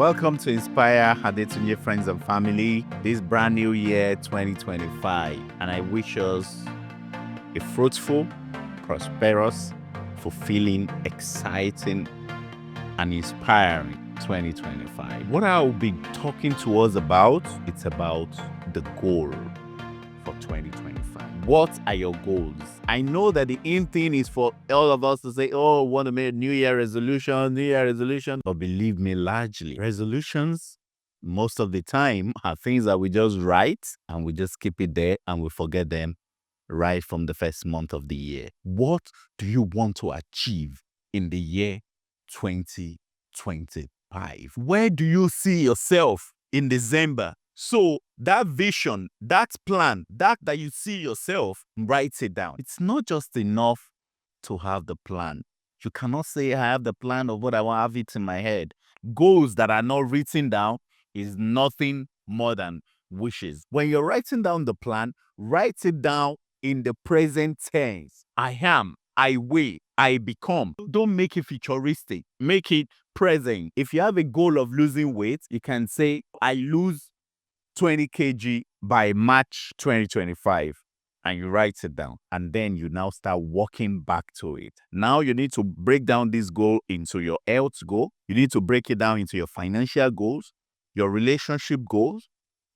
Welcome to Inspire Adetunye friends and family this brand new year 2025. And I wish us a fruitful, prosperous, fulfilling, exciting, and inspiring 2025. What I'll be talking to us about, it's about the goal for 2025. What are your goals? I know that the in thing is for all of us to say, oh, want to make New Year resolution. But believe me, largely, resolutions most of the time are things that we just write and we just keep it there and we forget them right from the first month of the year. What do you want to achieve in the year 2025? Where do you see yourself in December? So that vision, that plan, that you see yourself, write it down. It's not just enough to have the plan. You cannot say I have the plan of what I want to have it in my head. Goals that are not written down is nothing more than wishes. When you're writing down the plan, write it down in the present tense. I am, I will, I become. Don't make it futuristic. Make it present. If you have a goal of losing weight, you can say, I lose 20 kg by March 2025. And you write it down. And then you now start walking back to it. Now you need to break down this goal into your health goal. You need to break it down into your financial goals, your relationship goals,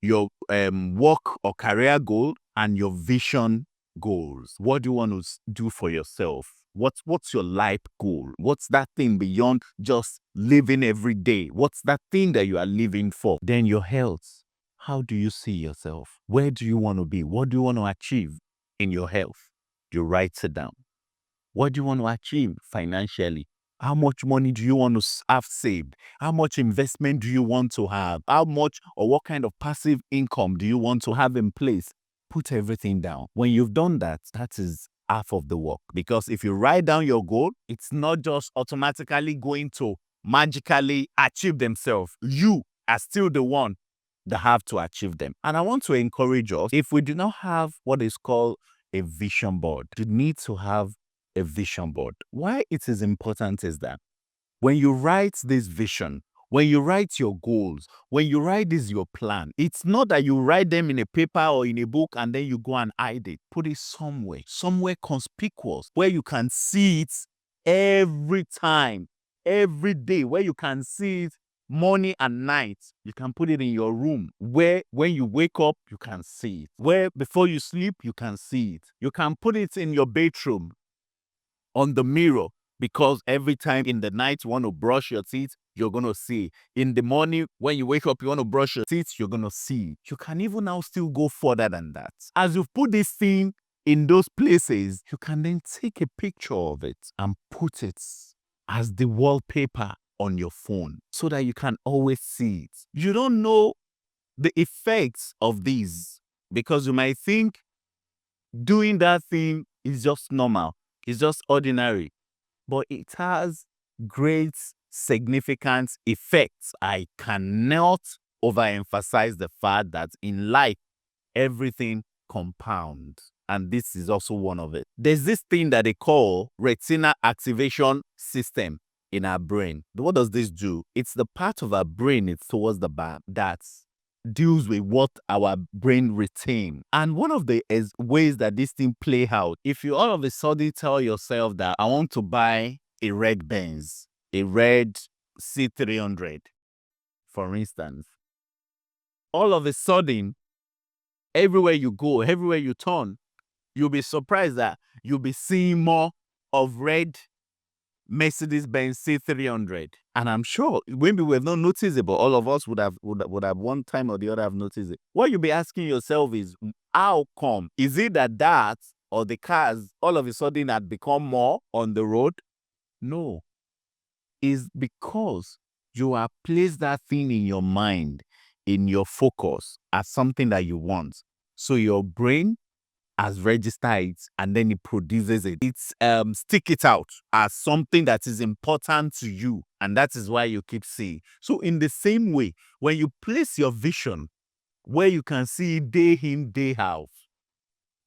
your work or career goal, and your vision goals. What do you want to do for yourself? What's your life goal? What's that thing beyond just living every day? What's that thing that you are living for? Then your health. How do you see yourself? Where do you want to be? What do you want to achieve in your health? You write it down. What do you want to achieve financially? How much money do you want to have saved? How much investment do you want to have? How much or what kind of passive income do you want to have in place? Put everything down. When you've done that, that is half of the work. Because if you write down your goal, it's not just automatically going to magically achieve themselves. You are still the one that have to achieve them. And I want to encourage us, if we do not have what is called a vision board, you need to have a vision board. Why it is important is that when you write this vision, when you write your goals, when you write this your plan, it's not that you write them in a paper or in a book and then you go and hide it. Put it somewhere conspicuous, where you can see it every time, every day, where you can see it morning and night. You can put it in your room, where when you wake up, you can see it. Where before you sleep, you can see it. You can put it in your bedroom, on the mirror, because every time in the night you want to brush your teeth, you're going to see. In the morning, when you wake up, you want to brush your teeth, you're going to see. You can even now still go further than that. As you've put this thing in those places, you can then take a picture of it and put it as the wallpaper on your phone so that you can always see it. You don't know the effects of these because you might think doing that thing is just normal. It's just ordinary. But it has great significant effects. I cannot overemphasize the fact that in life, everything compounds. And this is also one of it. There's this thing that they call retina activation system in our brain. What does this do? It's the part of our brain, it's towards the back, that deals with what our brain retain. And one of the ways that this thing play out, if you all of a sudden tell yourself that I want to buy a red Benz, a red C300, for instance, all of a sudden, everywhere you go, everywhere you turn, you'll be surprised that you'll be seeing more of red Mercedes-Benz C300. And I'm sure maybe we've not noticed it, but all of us would have one time or the other have noticed it. What you'll be asking yourself is, how come? Is it that or the cars all of a sudden had become more on the road? No. It's because you have placed that thing in your mind, in your focus, as something that you want. So your brain has registered it and then it produces it. It's stick it out as something that is important to you, and that is why you keep seeing. So in the same way, when you place your vision where you can see day in, day out,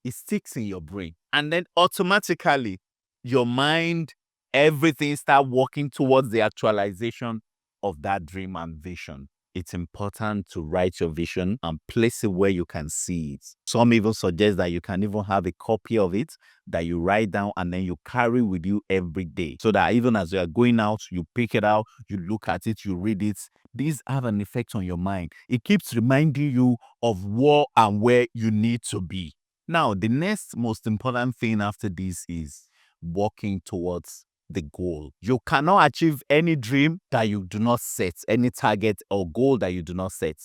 it sticks in your brain, and then automatically your mind, everything start working towards the actualization of that dream and vision, it's important to write your vision and place it where you can see it. Some even suggest that you can even have a copy of it that you write down and then you carry with you every day. So that even as you are going out, you pick it out, you look at it, you read it. These have an effect on your mind. It keeps reminding you of what and where you need to be. Now, the next most important thing after this is working towards the goal. You cannot achieve any dream that you do not set, any target or goal that you do not set.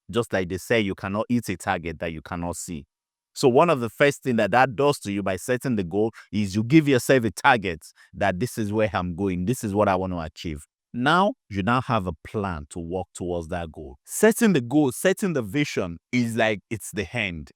Just like they say, you cannot hit a target that you cannot see. So one of the first things that does to you by setting the goal is you give yourself a target that this is where I'm going. This is what I want to achieve. Now, you now have a plan to work towards that goal. Setting the goal, setting the vision is like it's the end.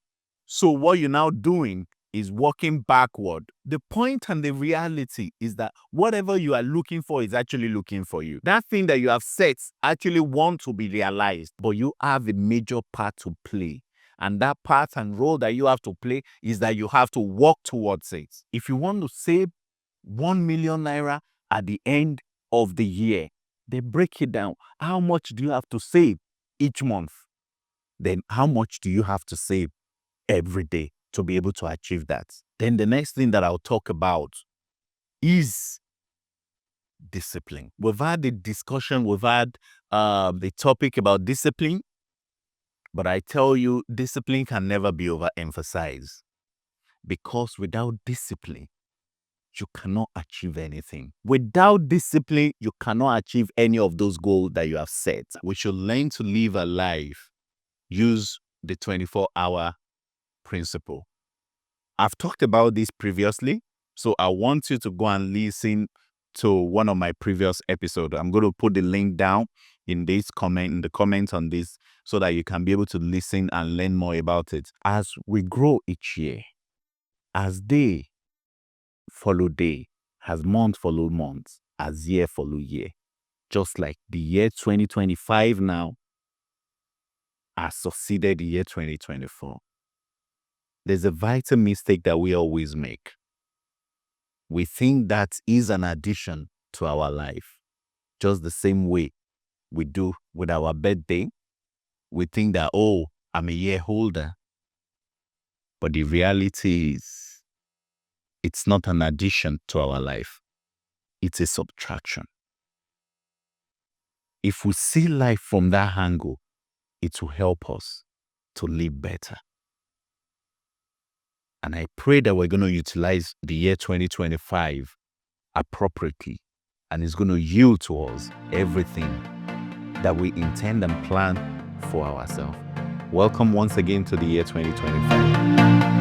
So what you're now doing is working backward. The point and the reality is that whatever you are looking for is actually looking for you. That thing that you have set actually want to be realized, but you have a major part to play. And that part and role that you have to play is that you have to work towards it. If you want to save 1 million naira at the end of the year, then break it down. How much do you have to save each month? Then how much do you have to save every day to be able to achieve that? Then the next thing that I'll talk about is discipline. We've had the discussion, we've had the topic about discipline, but I tell you, discipline can never be overemphasized, because without discipline, you cannot achieve anything. Without discipline, you cannot achieve any of those goals that you have set. We should learn to live a life, use the 24-hour principle. I've talked about this previously, so I want you to go and listen to one of my previous episodes. I'm going to put the link down in the comments on this, so that you can be able to listen and learn more about it. As we grow each year, as day follow day, as month follow month, as year follow year, just like the year 2025 now has succeeded the year 2024. There's a vital mistake that we always make. We think that is an addition to our life, just the same way we do with our birthday. We think that, oh, I'm a year older. But the reality is, it's not an addition to our life. It's a subtraction. If we see life from that angle, it will help us to live better. And I pray that we're going to utilize the year 2025 appropriately, and it's going to yield to us everything that we intend and plan for ourselves. Welcome once again to the year 2025.